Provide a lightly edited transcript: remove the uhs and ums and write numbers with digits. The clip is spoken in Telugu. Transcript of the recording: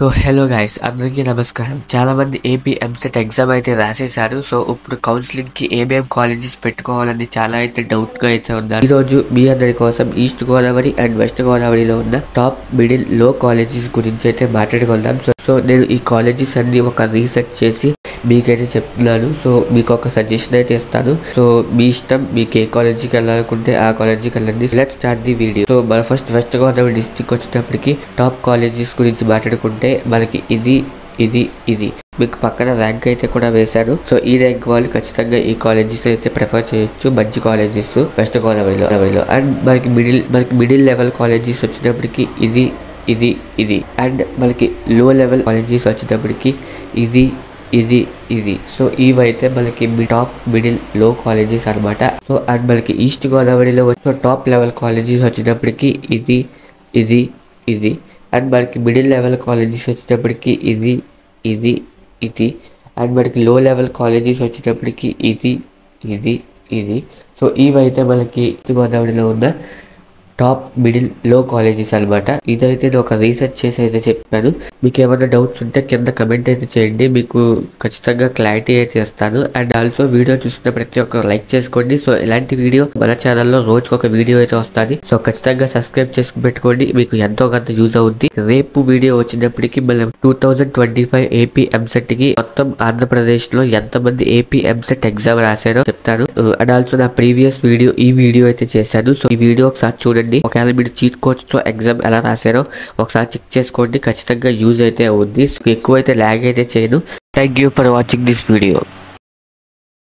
సో హలో గైస్, అందరికీ నమస్కారం. చాలా మంది ఏపీ ఎంసెట్ ఎగ్జామ్ అయితే రాసేశారు. సో ఇప్పుడు కౌన్సిలింగ్ కి ఏమేం కాలేజెస్ పెట్టుకోవాలని చాలా అయితే డౌట్ గా అయితే ఉన్నారు. ఈ రోజు మీ అందరి కోసం ఈస్ట్ గోదావరి అండ్ వెస్ట్ గోదావరిలో ఉన్న టాప్ మిడిల్ లో కాలేజెస్ గురించి అయితే మాట్లాడుకుందాం. సో నేను ఈ కాలేజెస్ అన్ని ఒక రీసెర్చ్ చేసి మీకైతే చెప్తున్నాను. సో మీకు ఒక సజెషన్ అయితే ఇస్తాను. సో మీ ఇష్టం, మీకు ఏ కాలేజీకి వెళ్ళాలనుకుంటే ఆ కాలేజీకి వెళ్ళండి. Let's start the video. So మన ఫస్ట్ వెస్ట్ గోదావరి డిస్ట్రిక్ట్ వచ్చేటప్పటికి టాప్ కాలేజెస్ గురించి మాట్లాడుకుంటే మనకి ఇది మీకు పక్కన ర్యాంక్ అయితే కూడా వేశాను. సో ఈ ర్యాంక్ వాళ్ళు ఖచ్చితంగా ఈ కాలేజెస్ అయితే ప్రిఫర్ చేయొచ్చు. మంచి కాలేజెస్ వెస్ట్ గోదావరిలో. అండ్ మనకి మిడిల్ లెవెల్ కాలేజెస్ వచ్చినప్పటికి ఇది అండ్ మనకి లో లెవెల్ కాలేజెస్ వచ్చేటప్పటికి ఇది. సో ఇవైతే మనకి టాప్ మిడిల్ లో కాలేజెస్ అనమాట. సో అండ్ మనకి ఈస్ట్ గోదావరిలో వచ్చే టాప్ లెవెల్ కాలేజెస్ వచ్చేటప్పటికి ఇది అండ్ మనకి మిడిల్ లెవెల్ కాలేజెస్ వచ్చేటప్పటికి ఇది అండ్ మనకి లో లెవెల్ కాలేజెస్ వచ్చేటప్పటికి ఇది. సో ఇవైతే మనకి ఈస్ట్ గోదావరిలో ఉన్న టాప్ మిడిల్ లో కాలేజెస్ అనమాట. ఇదైతే నేను ఒక రీసెర్చ్ చేసి అయితే చెప్పాను. మీకు ఏమైనా డౌట్స్ ఉంటే కింద కమెంట్ అయితే చేయండి, మీకు ఖచ్చితంగా క్లారిటీ అయితే ఇస్తాను. అండ్ ఆల్సో వీడియో చూసిన ప్రతి ఒక్కరు లైక్ చేసుకోండి. సో ఇలాంటి వీడియో మన ఛానల్లో రోజుకి ఒక వీడియో అయితే వస్తుంది. సో ఖచ్చితంగా సబ్స్క్రైబ్ చేసుకుని పెట్టుకోండి, మీకు ఎంతో కొంత యూజ్ అవుద్ది. రేపు వీడియో వచ్చినప్పటికీ మనం 2025 ఏపీ ఎంసెట్ కి మొత్తం ఆంధ్రప్రదేశ్ లో ఎంతమంది ఏపీ ఎంసెట్ ఎగ్జామ్ రాశారో చెప్తాను. అండ్ ఆల్సో నా ప్రీవియస్ వీడియో అయితే చేశాను. సో ఈ వీడియో ఒకసారి చూడండి. ఒకవేళ మీరు చీట్ కోడ్స్ తో ఎగ్జామ్ ఎలా రాశారో ఒకసారి చెక్ చేసుకోండి, ఖచ్చితంగా యూజ్ అయితే అవుద్ది. ఎక్కువ అయితే ల్యాగ్ అయితే చేయను. Thank you for watching this video.